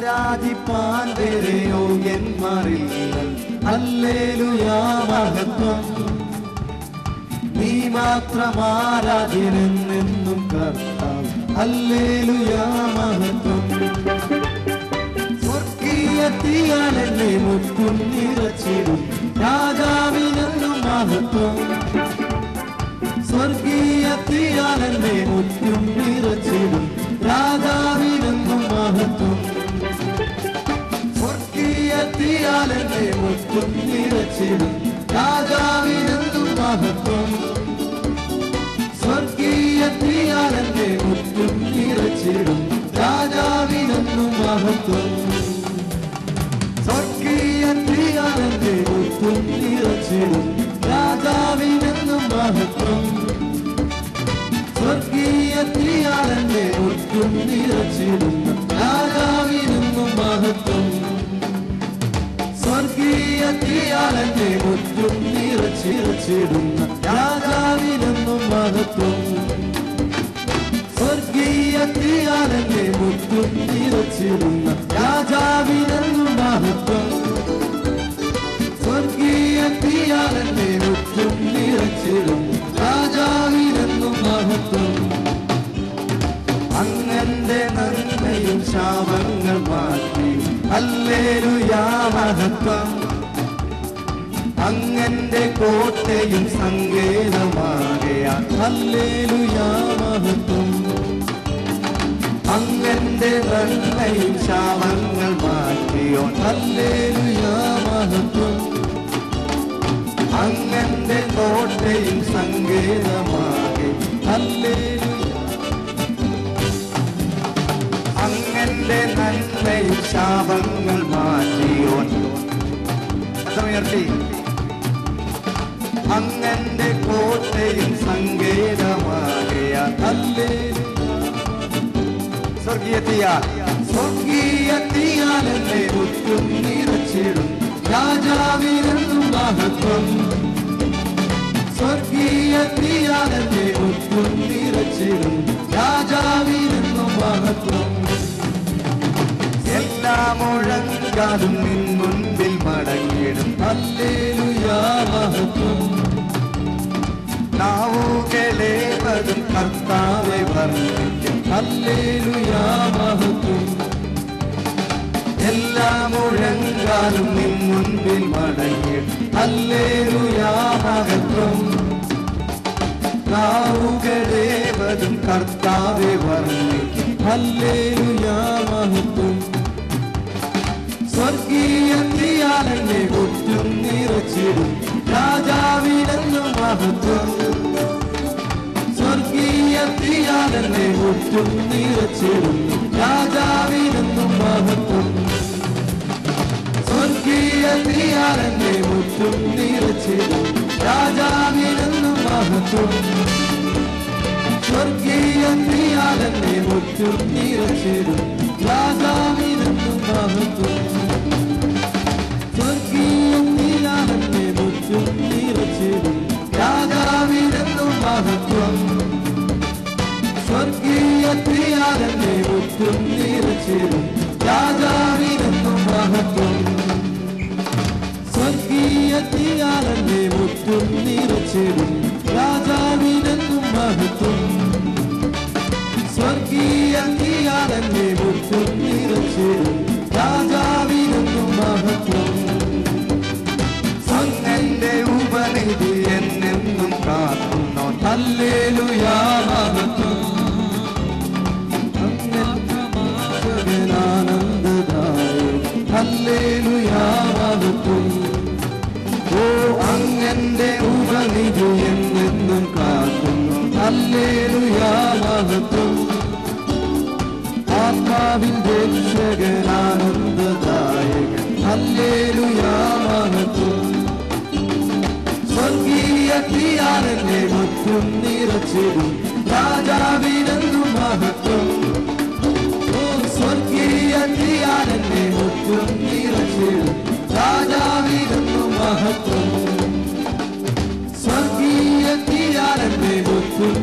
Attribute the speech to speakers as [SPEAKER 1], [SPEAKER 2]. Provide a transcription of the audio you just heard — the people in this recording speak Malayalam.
[SPEAKER 1] ആരാധിപ്പാൻ വേറെ യോഗ്യന്മാരില്ല. ഹല്ലേലൂയാ മഹത്വം. നീ മാത്രം ആരാധ്യനെന്നും കർത്താവ്. ഹല്ലേലൂയാ മഹത്വം. സ്വർഗീയത്തിയാൽ എന്നെ മുറ്റും നിറച്ചിടും രാജാവിനെന്നും മഹത്വം. സ്വർഗീയത്തിയാൽ എന്നെ മുറ്റും നിറച്ചിടും രാജാവിനെന്നും മഹത്വം. സ്വർഗീയത്തിയാൽ എന്നെ മുറ്റും നിറച്ചിടും രാജാവിനെന്നും മഹത്വം. സ്വർഗീയത്തിയാൽ എന്നെ മുറ്റും നിറച്ചിടും രാജാവിനെന്നും മഹത്വം. സ്വർഗീയത്തിയാൽ എന്നെ മുറ്റും നിറച്ചിടും രാജാവിനെന്നും മഹത്വം. സ്വർഗീയത്തിയാൽ എന്നെ മുറ്റും നിറച്ചിടും രാജാവിനെന്നും മഹത്വം. സ്വർഗീയത്തിയാൽ എന്നെ മുറ്റും നിറച്ചിടും രാജാവിനെന്നും മഹത്വം. സ്വർഗീയത്തിയാൽ എന്നെ മുറ്റും നിറച്ചിടും രാജാവിനെന്നും മഹത്വം. സ്വർഗീയത്തിയാൽ എന്നെ മുറ്റും നിറച്ചിടും രാജാവിനെന്നും മഹത്വം. അങ്ങന്റെ നന്മയും ശാപങ്ങൾ മാറ്റി ഹല്ലേലൂയാ മഹത്വം. അങ്ങന്റെ കോട്ടയും സങ്കേതമാകയാൽ ഹല്ലേലൂയാ മഹത്വം. അങ്ങന്റെ നന്മയും ശാപങ്ങൾ മാറ്റിയോ ഹല്ലേലൂയാ മഹത്വം. അങ്ങന്റെ കോട്ടയും സങ്കേതമാകെ ഹല്ലേലൂയാ. അങ്ങന്റെ നന്മയും ശാപങ്ങൾ മാറ്റിയോൻ. അങ്ങന്റെ കോട്ടയും സങ്കേതമാകയാൽ ഹല്ലേലൂയാ. സ്വർഗീയത്തിയാൽ എന്നെ മുറ്റും നിറച്ചിടും രാജാവിനെന്നും മഹത്വം. സ്വർഗീയത്തിയാൽ എന്നെ മുറ്റും നിറച്ചിടും രാജാവിനെന്നും മഹത്വം. എല്ലാ മുഴങ്കാലും നിൻ മുൻപിൽ മടങ്ങിടും ഹല്ലേലൂയാ മഹത്വം. നാവുകളേവതും കർത്താവെ വർണ്ണിക്കും ഹല്ലേലൂയാ മഹത്വം. എല്ലാ മുഴങ്കാലും നിൻ മുൻപിൽ മടങ്ങിടും ഹല്ലേലൂയാ മഹത്വം. നാവുകളേവതും കർത്താവെ വർണ്ണിക്കും ഹല്ലേലൂയാ മഹത്വം. സ്വർഗീയത്തിയാൽ എന്നെ മുറ്റും നിറച്ചിടും രാജാവിനെന്നും മഹത്വം. സ്വർഗീയത്തിയാൽ എന്നെ മുറ്റും നിറച്ചിടും രാജാവിനെന്നും മഹത്വം. സ്വർഗീയത്തിയാൽ എന്നെ മുറ്റും നിറച്ചിടും രാജാവിനെന്നും മഹത്വം. സ്വർഗീയത്തിയാൽ എന്നെ മുറ്റും നിറച്ചിടും രാജാവിനെന്നും മഹത്വം. സ്വർഗീയത്തിയാൽ എന്നെ മുറ്റും നിറച്ചിടും രാജാവിനെന്നും മഹത്വം. സ്വർഗീയത്തിയാൽ എന്നെ മുറ്റും നിറച്ചിടും രാജാവിനെന്നും മഹത്വം. സ്വർഗീയത്തിയാൽ എന്നെ മുറ്റും നിറച്ചിടും രാജാവിനെന്നും മഹത്വം. സ്വർഗീയത്തിയാൽ എന്നെ മുറ്റും നിറച്ചിടും രാജാവിനെന്നും മഹത്വം. അങ്ങന്റെ ഉപനിധി എന്നെന്നും കാക്കുന്നു ഹല്ലേലൂയാ മഹത്വം. അങ്ങനാനന്ദദായകൻ ഹല്ലേലൂയാ മഹത്വം. ഓ അങ്ങന്റെ ഉപനിധി എന്നെന്നും കാക്കുന്നു ഹല്ലേലൂയാ മഹത്വം. ആത്മാവിൻ രക്ഷകനാനന്ദദായകൻ ഹല്ലേലൂയാ മഹത്വം. സ്വർഗീയത്തിയാൽ എന്നെ മുറ്റും നിറച്ചിടും രാജാവിനെന്നും മഹത്വം. ഓ സ്വർഗീയത്തിയാൽ എന്നെ മുറ്റും നിറച്ചിടും രാജാവിനെന്നും മഹത്വം. സ്വർഗീയത്തിയാൽ എന്നെ മുറ്റും